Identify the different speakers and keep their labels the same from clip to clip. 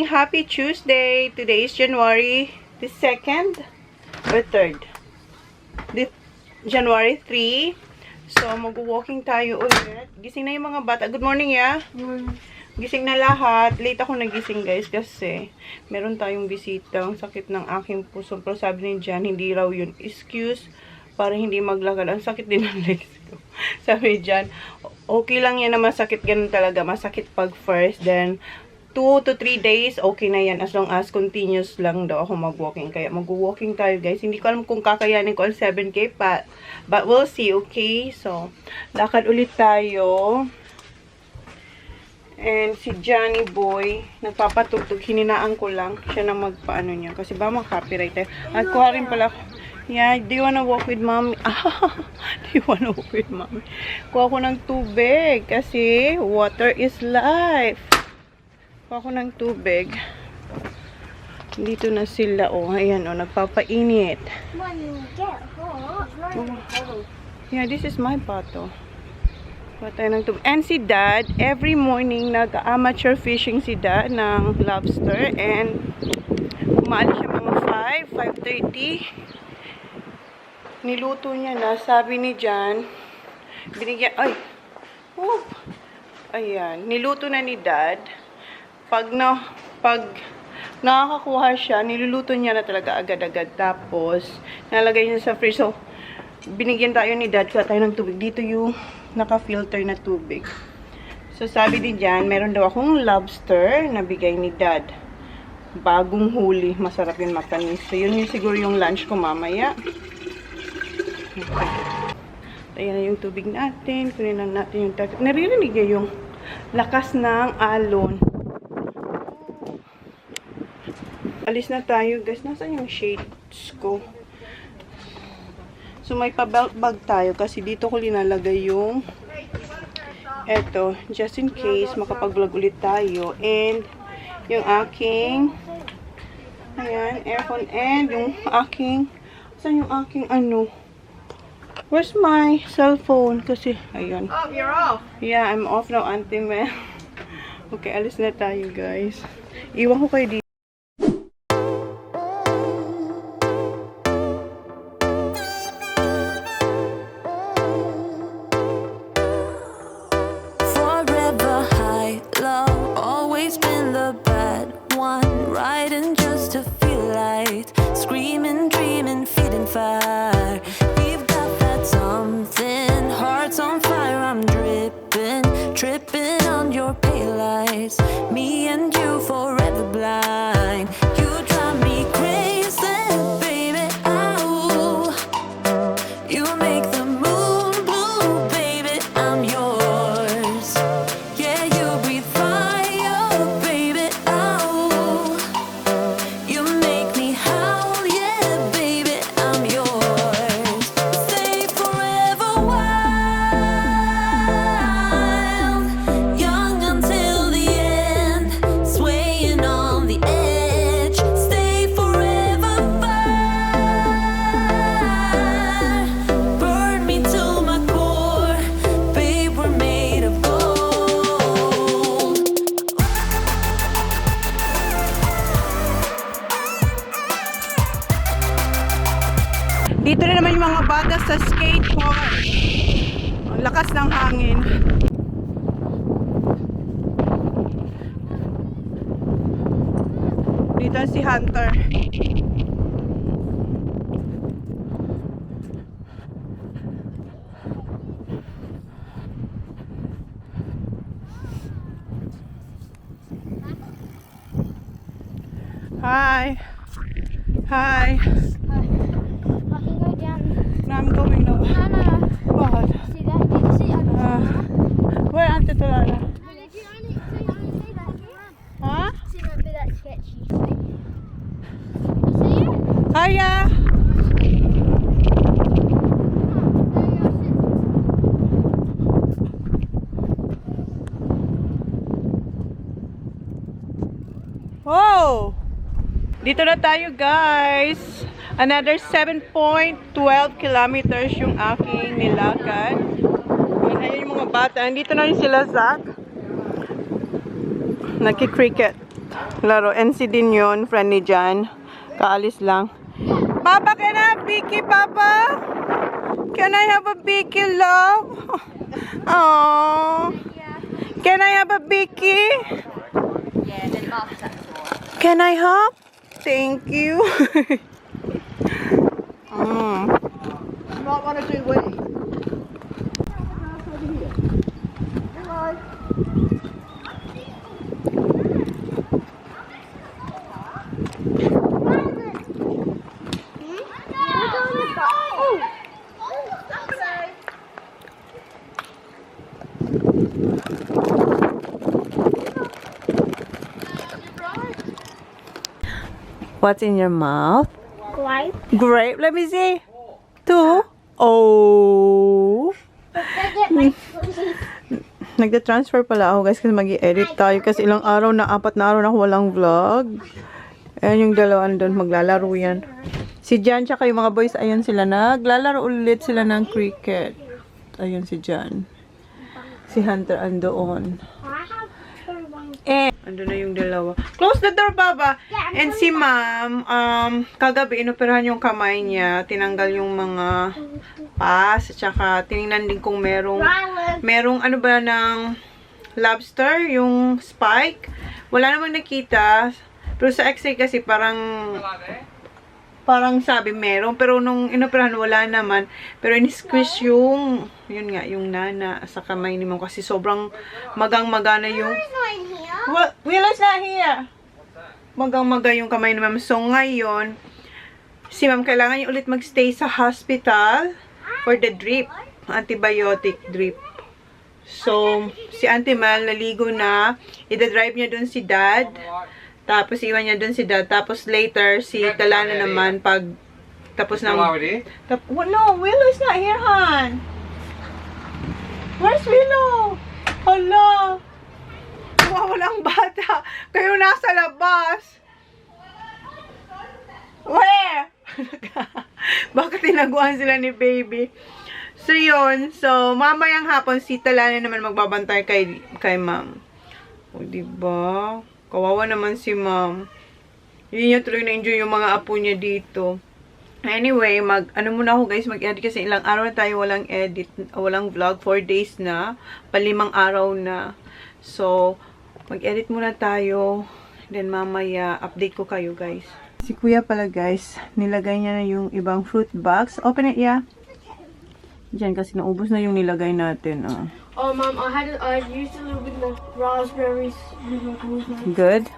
Speaker 1: Happy Tuesday! Today is January the 2nd or 3rd. January 3. So, mag-walking tayo ulit. Gising na yung mga bata. Good morning, ya. Gising na lahat. Late ako nagising, guys, kasi meron tayong bisita. Ang sakit ng aking puso. Pero sabi ni Jan, hindi raw yun excuse para hindi maglakad. Ang sakit din ng legs ko. Sabi ni Jan, okay lang yan na masakit. Ganun talaga. Masakit pag first. Then, 2 to 3 days, okay na yan. As long as continuous lang daw ako mag-walking. Kaya mag-walking tayo, guys. Hindi ko alam kung kakayanin ko ang 7K, but we'll see, okay? So, lakad ulit tayo. And si Johnny Boy, nagpapatugtog. Hininaan ko lang siya na magpaano niya. Kasi ba mag-copyright tayo. At kuha rin pala. Yeah, do you wanna walk with mommy? Do you wanna walk with mommy? Kuha ko ng tubig. Kasi water is life. Kuha ko ng tubig. Dito na sila, oh. Ayan, oh. Nagpapainit. Yeah, this is my bato. Kuha tayo ng tubig. And si Dad, every morning, nag-amateur fishing si Dad ng lobster. And umaalis siya mga 5:30. Niluto niya na. Sabi ni Jan, binigyan, ay, oh. Ayan, niluto na ni Dad. Pag nakakakuha siya, niluluto niya na talaga agad-agad. Tapos, nalagay niya sa fridge. So, binigyan tayo ni Dad. Kuha tayo ng tubig. Dito yung naka-filter na tubig. So, sabi din dyan, meron daw akong lobster na bigay ni Dad. Bagong huli. Masarap yun matamis. So, yun yung siguro yung lunch ko mamaya. Okay. Ayan na yung tubig natin. Kunin na natin yung tubig. Naririnig niya yung lakas ng alon. Alis na tayo, guys. Nasaan yung shades ko? So, may pa-belt bag tayo kasi dito ko linalagay yung eto, just in case makapag-vlog ulit tayo. And yung aking ayan, earphone and yung aking saan yung aking ano? Where's my cellphone? Kasi, ayun.
Speaker 2: Oh, you're off.
Speaker 1: Yeah, I'm off now, Auntie Mel. Okay, alis na tayo, guys. Iwan ko kayo dito.
Speaker 3: Tripping on your pale eyes, me and you forever blind. You drive me crazy, baby. Oh, you make the moon blue, baby. I'm yours. Yeah, you breathe fire, baby. Oh, you make me howl, yeah, baby. I'm yours. Stay forever wild.
Speaker 1: Dito na naman yung mga bata sa skate park. Ang lakas ng hangin. Dito si Hunter. Hi. Hi. I'm going now.
Speaker 4: Nana.
Speaker 1: What?
Speaker 4: See that? Did you see
Speaker 1: Where Auntie Tulala?
Speaker 4: Did you only see that?
Speaker 1: Huh?
Speaker 4: See that bit that sketchy. You see it?
Speaker 1: Hiya! Wow! Dito na tayo, guys. Another 7.12 kilometers yung aking nilakad. Ayan yung mga bata. Andito na rin sila, Zach. Nagki-cricket. Laro. NC din yun. Friend ni Jan. Kaalis lang. Papa, can I have Vicky, Papa? Can I have a Vicky, love? Aww. Can I have a Vicky? Can I have? Thank you.
Speaker 2: You might want to do Winnie.
Speaker 1: What's in your mouth?
Speaker 4: Grape.
Speaker 1: Grape. Let me see. Two. Oh. Nagda-transfer pala ako guys kasi mag-i-edit tayo kasi ilang araw na, 4 na araw na ako walang vlog. Ayan yung dalawa doon, maglalaro yan. Si Jan tsaka yung mga boys, ayun sila, naglalaro ulit sila ng cricket. Ayun si Jan. Si Hunter andoon. Eh, ando na yung dalawa. Close the door, Baba. And si Ma'am, kagabi inoperahan yung kamay niya, tinanggal yung mga pas, tsaka tiningnan din kung merong ano ba ng lobster, yung spike. Wala namang nakita. Pero sa x-ray kasi parang sabi meron. Pero nung inoperahan wala naman. Pero in-squish yung, yun nga, yung nana sa kamay ni Ma'am kasi sobrang magang-maga na yung... Well, Willow's not here. Magang-maga yung kamay ni Ma'am. So, ngayon, si Ma'am kailangan niya ulit magstay sa hospital for the drip. Antibiotic drip. So, si Auntie Mal naligo na. Ida-drive niya dun si Dad. Tapos, iwan niya dun si Dad. Tapos, later, si Kailangan naman pag tapos ng... No, Willow's not here, hon. Where's Willow? Hala. Walang bata. Kayo nasa labas. Where? Bakit tinaguan sila ni baby? So, yun. So, mamayang hapon, si Talana naman magbabantay kay Ma'am. O, diba? Kawawa naman si Ma'am. Hindi niya tuloy na-enjoy yung mga apo niya dito. Anyway, ano muna ako guys, mag-edit kasi ilang araw na tayo walang edit, walang vlog. 4 days na. 5 araw na. So, mag-edit muna tayo. Then, mamaya, update ko kayo, guys. Si Kuya pala, guys, nilagay niya na yung ibang fruit box. Open it, yeah. Diyan, kasi naubos na yung nilagay natin.
Speaker 4: Oh, Mom, I used a little bit of raspberries.
Speaker 1: Good.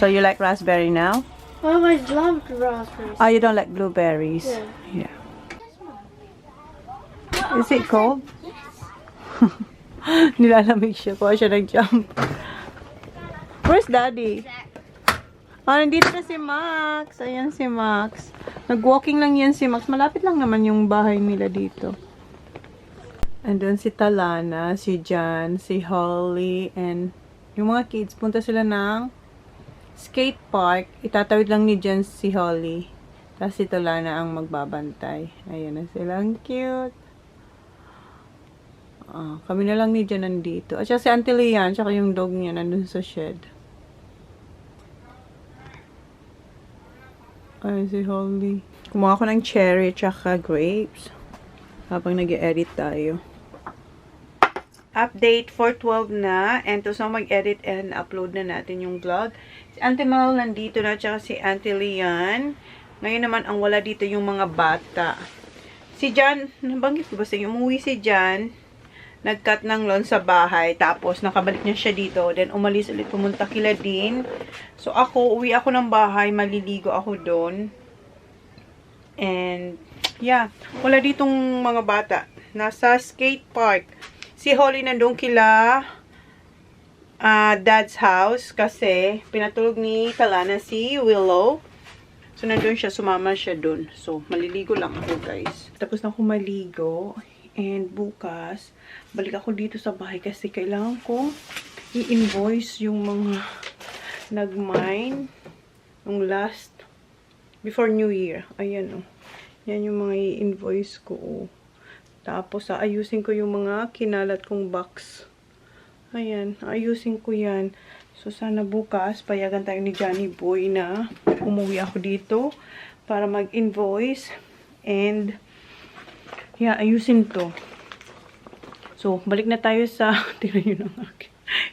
Speaker 1: So, you like raspberry now?
Speaker 4: I always loved raspberries.
Speaker 1: Oh, you don't like blueberries?
Speaker 4: Yeah.
Speaker 1: Is it cold? Nilalamig siya. Kuha siya nag-jump. Where's Daddy? Oh, nandito na si Max. Ayan si Max. Nag-walking lang yan si Max. Malapit lang naman yung bahay nila dito. Andun si Talana, si Jan, si Holly, and yung mga kids. Punta sila ng skate park. Itatawid lang ni Jan si Holly. Tapos si Talana ang magbabantay. Ayan na sila. Ang cute. Kami na lang ni Jan nandito. At saka si Auntie Lian, tsaka yung dog niya nandun sa shed. Ay, si Holly. Kumuha ko ng cherry tsaka grapes. Habang nag-edit tayo. Update 4:12 na. And to so mag-edit and upload na natin yung vlog. Si Auntie Mal nandito na tsaka si Auntie Lian. Ngayon naman ang wala dito yung mga bata. Si Jan, nabanggit ko ba sa inyo? Umuwi si Jan. Nag-cut ng lawn sa bahay. Tapos, nakabalik niya siya dito. Then, umalis ulit. Pumunta kila din. So, uwi ako ng bahay. Maliligo ako doon. And, yeah. Wala ditong mga bata. Nasa skate park. Si Holly nandun kila Dad's house. Kasi, pinatulog ni Kalana si Willow. So, nandun siya. Sumama siya doon. So, maliligo lang ako, guys. Tapos na ako maligo. And bukas, balik ako dito sa bahay kasi kailangan ko i-invoice yung mga nag-mine yung last, before New Year. Ayan, yan yung mga i-invoice ko. Tapos, ayusin ko yung mga kinalat kong box. Ayan, ayusin ko yan. So, sana bukas, payagan tayo ni Johnny Boy na umuwi ako dito para mag-invoice and yeah, ayusin to. So, balik na tayo sa tingnan nyo ng akin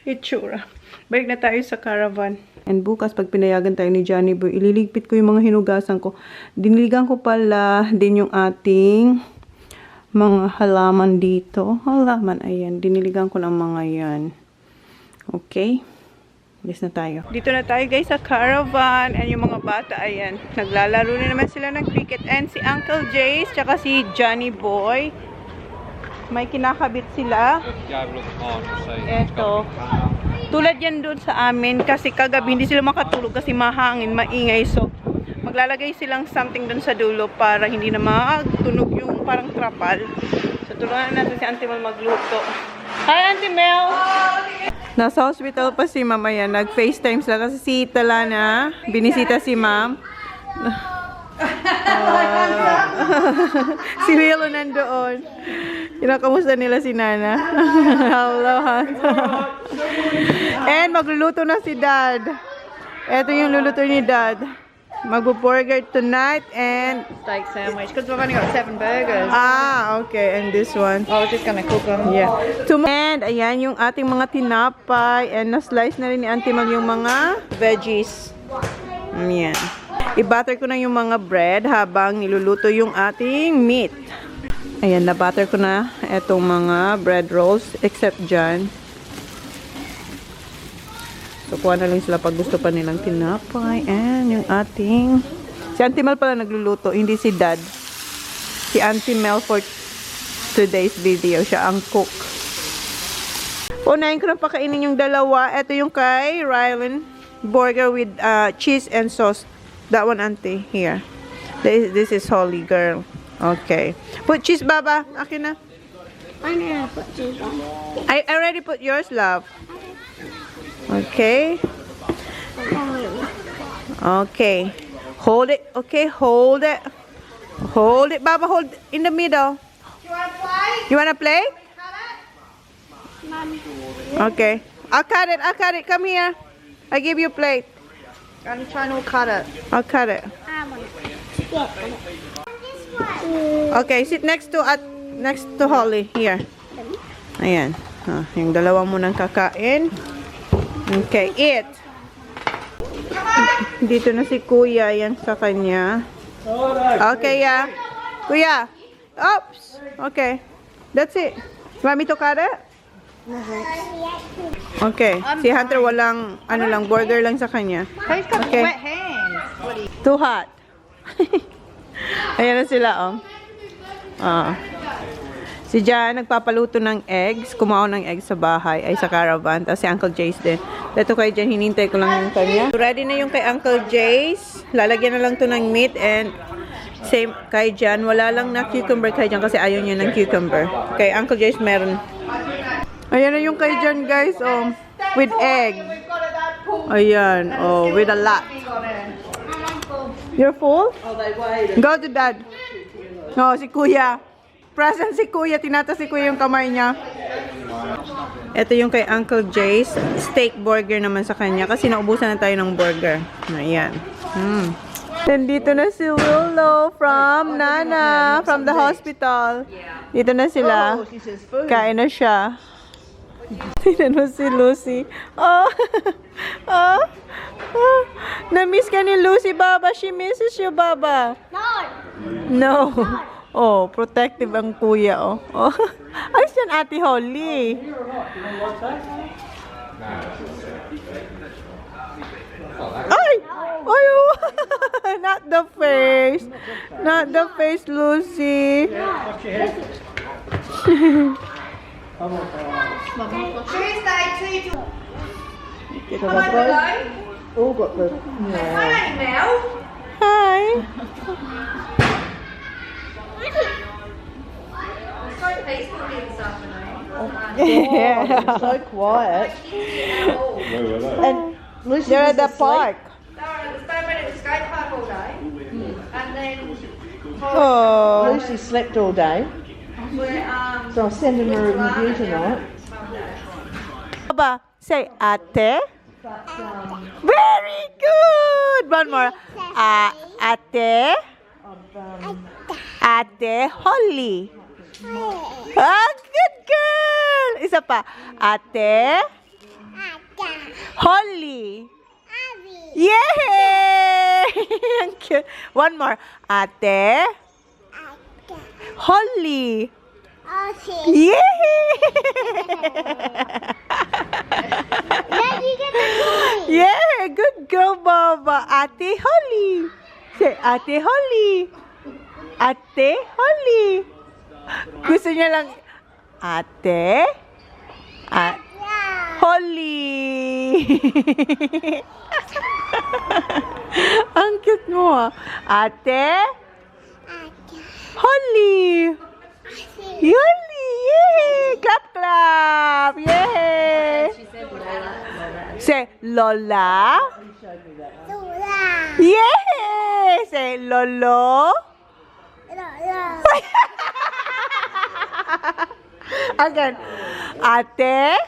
Speaker 1: itsura. Balik na tayo sa caravan. And bukas, pag pinayagan tayo ni Johnny Boy, ililigpit ko yung mga hinugasan ko. Diniligan ko pala din yung ating mga halaman dito. Halaman, ayan. Diniligan ko ng mga yan. Okay. Alis na tayo. Dito na tayo guys sa caravan. And yung mga bata, ayan. Naglalaro na naman sila ng cricket. And si Uncle Jace, tsaka si Johnny Boy. May kinakabit sila. Eto. Tulad yan doon sa amin. Kasi kagabi hindi sila makatulog kasi mahangin, maingay. So, maglalagay silang something doon sa dulo para hindi na magtunog yung parang trapal. So, tulungan natin si Auntie Mel magluto. Hi, Auntie Mel! Nasa hospital pa si Ma'am. Ayan, nag-FaceTime sila kasi si Talana, binisita si Ma'am. Si Willow nandoon. Kinakamusta nila si Nana. Hello, and magluluto na si Dad. Ito yung luluto ni Dad. Magbo-burger tonight and
Speaker 2: Steak sandwich, because we've only got 7 burgers.
Speaker 1: okay, and this one.
Speaker 2: I was just going to cook them.
Speaker 1: Yeah. And ayan yung ating mga tinapay and na-slice na rin ni Auntie Mal yung mga veggies. Ayan. I-butter ko na yung mga bread habang niluluto yung ating meat. Ayan, na-butter ko na etong mga bread rolls except dyan. So, kuha na lang sila pag gusto pa nilang tinapay. And yung ating... Si Auntie Mel pala nagluluto, hindi si Dad. Si Auntie Mel for today's video. Siya ang cook. Unahin ko na pakainin yung dalawa. Ito yung kay Rylan. Burger with cheese and sauce. That one, Auntie. Here. This is Holy Girl. Okay. Put cheese, Baba. Akin na.
Speaker 4: I know, put cheese on.
Speaker 1: I already put yours, love. Okay. Okay. Hold it. Okay, hold it. Hold it, Baba. Hold it in the middle.
Speaker 2: You want to play?
Speaker 1: You want to play?
Speaker 4: Mommy.
Speaker 1: Okay. I'll cut it. I'll cut it. Come here. I give you a plate.
Speaker 2: I'm trying to cut it.
Speaker 1: I'll cut it.
Speaker 4: I want it. Yeah, this one.
Speaker 1: Okay, sit next to Holly. Here. Ayan. Yung dalawa mo nang kakain. Okay, eat. Dito na si Kuya. Yan sa kanya. Okay, yeah. Kuya. Oops. Okay. That's it. You want me to cut it? Okay. Si Hunter walang, burger lang sa kanya.
Speaker 2: Who's got
Speaker 1: Okay.
Speaker 2: wet hands?
Speaker 1: Too hot. Ayan na sila, oh. Si Jan, nagpapaluto ng eggs. Kumao ng eggs sa bahay, ay sa caravan. Tapos si Uncle Jace din. Ito kay Jan, hinintay ko lang yung kanya. Ready na yung kay Uncle Jace. Lalagyan na lang to ng meat and same kay Jan. Wala lang na cucumber kay Jan kasi ayaw niya ng cucumber. Kay Uncle Jace meron. Ayan na yung kay Jan, guys. Oh, with egg. Ayan. Oh, with a lot. You're full? Go to Dad. Oh, si Kuya. Present si Kuya. Tinata si Kuya yung kamay niya. Ito yung kay Uncle Jace. Steak burger naman sa kanya. Kasi naubusan na tayo ng burger. Ayan. Nandito na si Willow from Nana. From the hospital. Dito na sila. Kain na siya. Tignan mo si Lucy. Oh. Oh. Oh. Na-miss ka ni Lucy, Baba. She misses you, Baba. No. Oh, protective ang kuya, oh. Oh. Ayos yan, Ate Holly. Ay! Ay! Oh. Not the face. Not the face, Lucy.
Speaker 2: Tuesday, 2 to...
Speaker 1: All got the...
Speaker 2: Hi, Mel.
Speaker 1: Hi. Yeah.
Speaker 2: So quiet. And Lucy
Speaker 1: They're
Speaker 2: was
Speaker 1: at the
Speaker 2: asleep.
Speaker 1: park.
Speaker 5: They went at the skate park all day, and then
Speaker 1: Oh.
Speaker 2: Lucy slept all day,
Speaker 5: we're
Speaker 2: so I'm sending her a review tonight.
Speaker 1: Baba, say ate. Very good! One more. Ate. Ate Holly. Good girl! Isa pa. Ate Holly. Yay! Ang cute. One more. Ate Holly. Yay! Yeah, good girl, Baba. Ate Holly. Say, Ate Holly. Ate Holly. Gusto niya lang, Ate Holly. Ang cute mo, ah. Ate Holly. Holly. Yay! Clap, clap. Yay! Say, Lola. Yay! Say, Lolo. Again. Ate.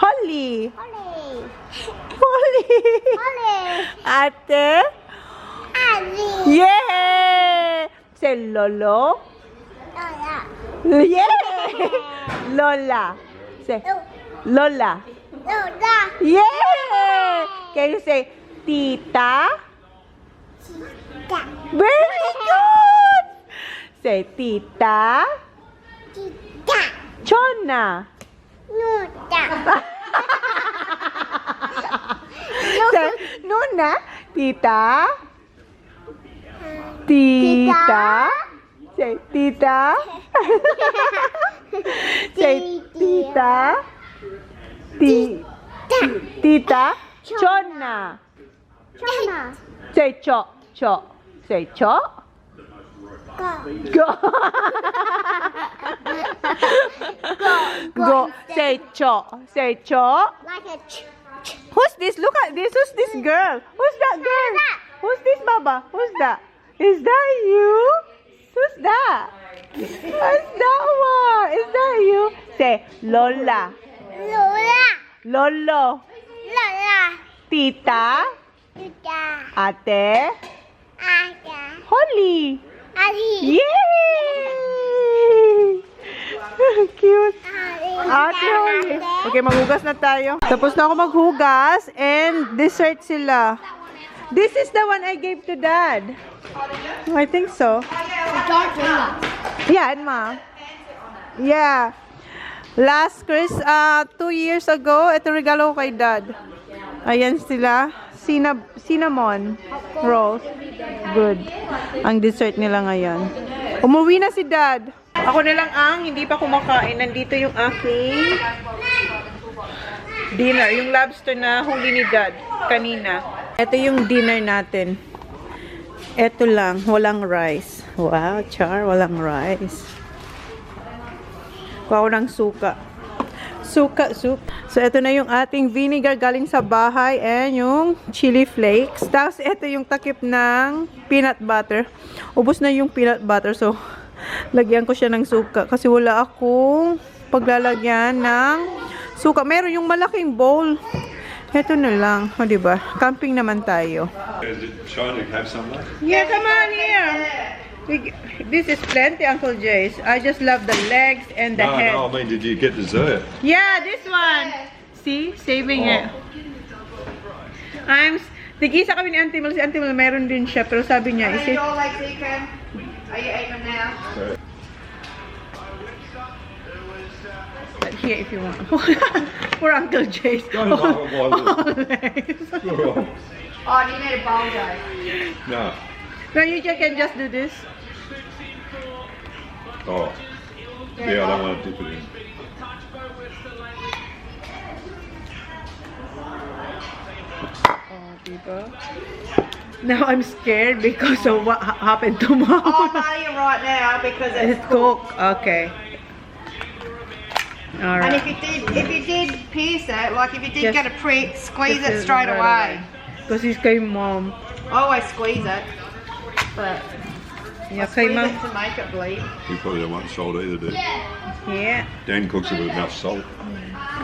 Speaker 1: Holly. Ate. Yay! Say, Lolo. Yay! Lola. Say, Lola. Yay! Can you say, Tita? Very good! Say, Tita. Chona. Say, Nuna. Tita. Tita. Say, Tita. Say, Tita. Tita. Chona. Say, Cho. Say, Cho. Go. Go. Say, Cho. Say, Cho. Who's this? Look at this. Who's this girl? Who's that girl? Who's this, Baba? Who's that? Is that you? Who's that? Who's that one? Is that you? Say, Lola. Lolo. Tita. Ate. Holly. Yay! Cute. Ate Holly. Okay, maghugas na tayo. Tapos na ako maghugas and dessert sila. This is the one I gave to Dad. I think so. Yeah, and Ma. Yeah. Last 2 years ago, ito regalo ko kay Dad. Ayan sila. Cinnamon rolls. Good. Ang dessert nila ngayon. Umuwi na si Dad. Ako na lang ang hindi pa kumakain. Nandito yung aking dinner. Yung lobster na huli ni Dad kanina. Ito yung dinner natin. Ito lang. Walang rice. Wow, Char. Walang rice. Kuha ko ng suka. Suka soup. So, ito na yung ating vinegar galing sa bahay and yung chili flakes. Tapos, ito yung takip ng peanut butter. Ubus na yung peanut butter. So, lagyan ko siya ng suka. Kasi wala akong paglalagyan ng suka. Meron yung malaking bowl. Ito na lang. O, diba? Camping naman tayo.
Speaker 6: Chona, have some left?
Speaker 1: Yeah, come on here. This is plenty, Uncle Jace. I just love the legs and the head.
Speaker 6: No, I mean, did you get dessert?
Speaker 1: Yeah, this one. See? Saving it. Tig-isa kami ni Auntie Mel. Si Auntie Mel, meron din siya. Pero sabi niya, is it...
Speaker 5: Your legs, Akin. Are you aiming now?
Speaker 1: Here, if you want. For Uncle Jace.
Speaker 6: Go on,
Speaker 1: Always.
Speaker 5: Oh, do you need a bowl, Joe?
Speaker 6: No.
Speaker 1: No, you can just do this.
Speaker 6: Oh. Yeah, I don't want to dip it in.
Speaker 1: Oh, diba? Now I'm scared because of what happened to Mom.
Speaker 5: Oh, no, you're right now because
Speaker 1: It's cooked. Okay. All
Speaker 5: And
Speaker 1: right.
Speaker 5: if you did pierce it, like if you did
Speaker 1: Just-
Speaker 5: get a prick, squeeze
Speaker 1: Just
Speaker 5: it straight away.
Speaker 1: Because he's kay Mom.
Speaker 5: I always squeeze it, but
Speaker 1: Yeah, Kailangan.
Speaker 2: To make it bleed.
Speaker 6: We probably don't want salt either, do you?
Speaker 1: Yeah.
Speaker 6: Dan cooks it with enough salt.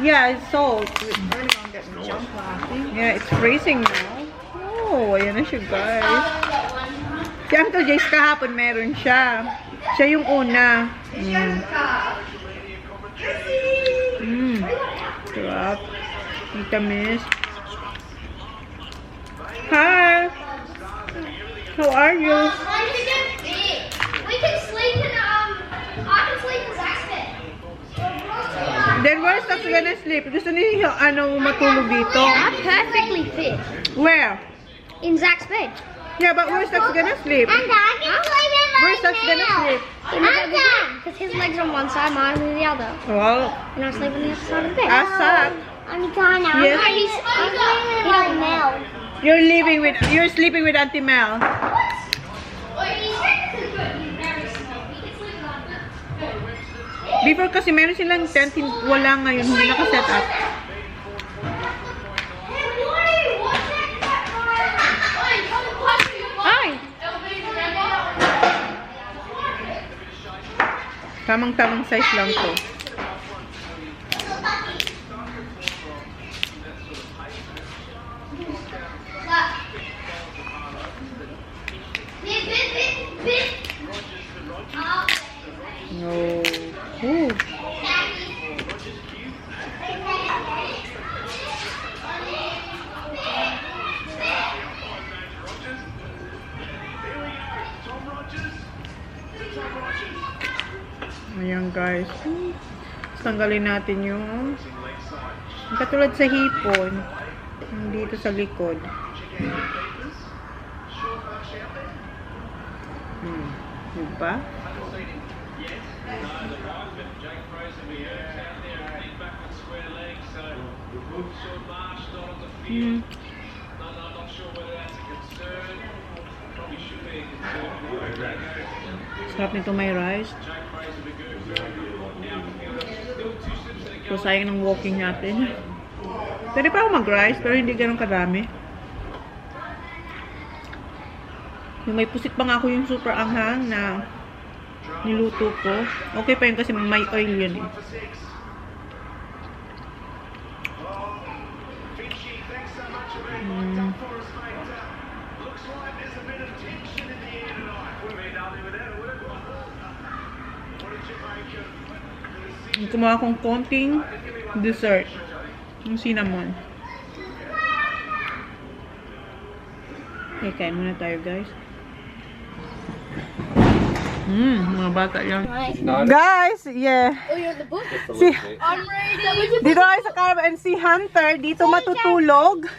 Speaker 1: Yeah, it's salt.
Speaker 2: We're only going to get the jumper, I think.
Speaker 1: Yeah, it's freezing now. Oh, ayan na siya, guys. Si Uncle Jace kahapon meron siya. Siya yung una. Sarap. Tita Miss. Hi. How are you?
Speaker 4: We can sleep in I can sleep in Zach's bed.
Speaker 1: Then where's Zach gonna sleep? Gusto niya matulog dito.
Speaker 4: I'm perfectly fit
Speaker 1: Where?
Speaker 4: in Zach's bed.
Speaker 1: Yeah, but where's Zach gonna sleep?
Speaker 4: And I can sleep in
Speaker 1: Where's Zach gonna sleep?
Speaker 4: because his legs on one side, mine on the other.
Speaker 1: Well,
Speaker 4: And I sleep on the other side of the bed.
Speaker 1: ask Zach.
Speaker 4: I'm trying now.
Speaker 1: Yes.
Speaker 4: He's Mel.
Speaker 1: You're sleeping with Auntie Mel. Before kasi meron silang tent, wala ngayon, hindi naka-set up. Ay! Tamang-tamang size lang to. No. Ooh. Ayan guys. Tanggalin natin yung katulad sa hipon. Dito sa likod. Diba? Sarap nito may rice. So sayang ng walking natin. Pwede pa ako mag-rice pero hindi ganun kadami. Yung may pusit pa nga ako yung super anghang na niluto ko. Okay pa yun kasi may oil yun eh. Kumuha akong konting dessert. Yung cinnamon. Okay, kain muna tayo guys. Mga bata yan. Guys, yeah.
Speaker 4: Oh, you're in the book?
Speaker 1: Si,
Speaker 4: I'm ready.
Speaker 1: dito tayo sa caravan and si Hunter, dito matutulog.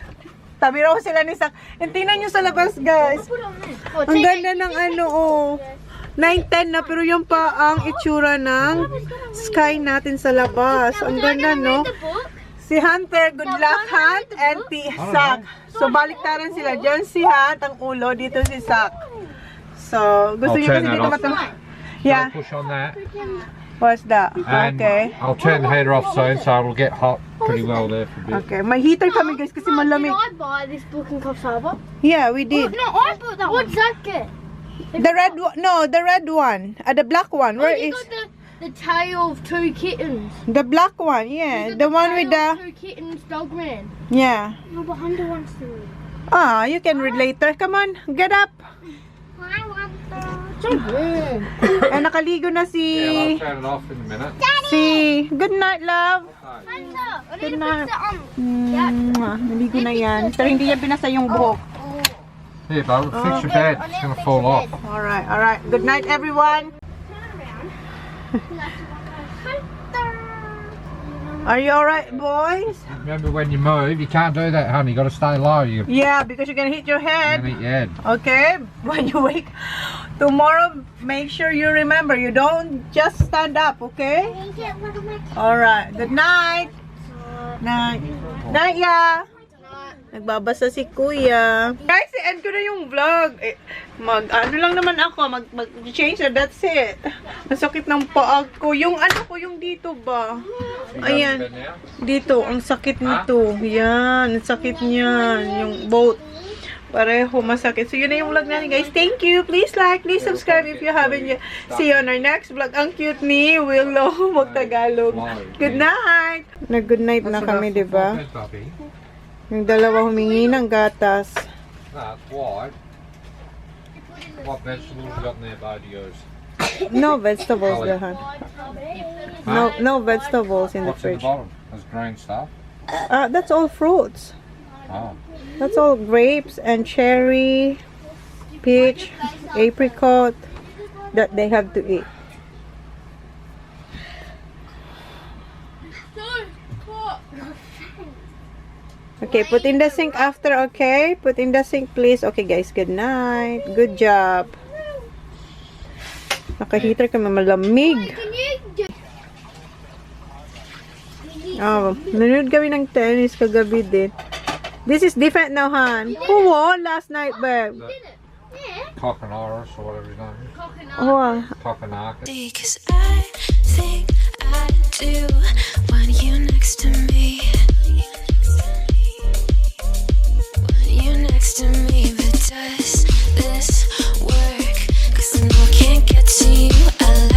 Speaker 1: Tabi raw sila ni Sak. And tingnan nyo sa labas guys. Ang ganda ng oh. 9:10 na pero yung pa ang itsura ng sky natin sa labas. Ang ganda no. Si Hunter, good luck Hunt and Sak. So baliktaran sila. Diyan si Hunt ang ulo, dito si Sak. So gusto niyo kasi dito matulog. Yeah.
Speaker 7: Push on that.
Speaker 1: What's that?
Speaker 7: And
Speaker 1: Okay.
Speaker 7: I'll turn the heater off soon so it'll get hot pretty well there for a bit.
Speaker 1: Okay. May heater kami guys kasi malamig.
Speaker 4: Did I buy this book in Coffs
Speaker 1: Yeah, we did.
Speaker 4: No, I bought that one. What's that get?
Speaker 1: The red one. No, the red one. The black one. Where
Speaker 4: you
Speaker 1: is
Speaker 4: got the tale of two kittens.
Speaker 1: the black one? Yeah,
Speaker 4: You got
Speaker 1: the one with
Speaker 4: Tale of
Speaker 1: the
Speaker 4: Two kittens, dog man.
Speaker 1: yeah.
Speaker 4: No, but Hunter wants to read.
Speaker 1: Ah, you can read later. Come on, get up.
Speaker 4: I want the. So good.
Speaker 1: Nakaligo na
Speaker 7: Yeah, I'll
Speaker 1: si
Speaker 7: turn it off in a minute.
Speaker 1: Good night, love.
Speaker 4: Hunter, I
Speaker 1: Good
Speaker 4: need to
Speaker 1: night.
Speaker 4: put that on.
Speaker 1: Naligo na yan. Pero hindi yan binasa yung buhok.
Speaker 7: Here, bud, fix your bed. It's going to fall off.
Speaker 1: All right. Good night, everyone. Are you all right, boys?
Speaker 7: Remember when you move, you can't do that, honey. You got to stay low. You're
Speaker 1: Yeah, because you're gonna hit your head.
Speaker 7: going to hit your head.
Speaker 1: Okay, when you wake tomorrow, make sure you remember you don't just stand up, okay? All right. Good night. Night. Night, ya. Nagbabasa si Kuya. Guys, end ko na yung vlog. Ano lang naman ako, mag-change na, that's it. Masakit ng paag ko. Yung yung dito ba? Ayan. Dito, ang sakit nito. Yan, ang sakit niyan. Yung both Pareho masakit. So, yun na yung vlog natin, guys. Thank you. Please like, please subscribe if you haven't yet. See you on our next vlog. Ang cute ni Willow mag-Tagalog. Good night! Nag-good night na kami, di ba? Yung dalawa humingi ng gatas.
Speaker 7: That's white. What vegetables you got in there, DIOS?
Speaker 1: No vegetables, Dahan. No vegetables in the
Speaker 7: What's in the
Speaker 1: fridge.
Speaker 7: bottom? There's green stuff.
Speaker 1: That's all fruits.
Speaker 7: Oh.
Speaker 1: That's all grapes and cherry, peach, apricot that they have to eat. Okay, put in the sink after, okay? Put in the sink, please. Okay, guys, good night. Good job. Naka-heater kami, malamig. Oh, nanood kami ng tennis kagabi din. This is different now, Han. Who won last night, babe?
Speaker 7: Coconaurus or whatever his name is.
Speaker 1: Oh,
Speaker 7: Coconarcus.
Speaker 3: Because I think I do want you next to me.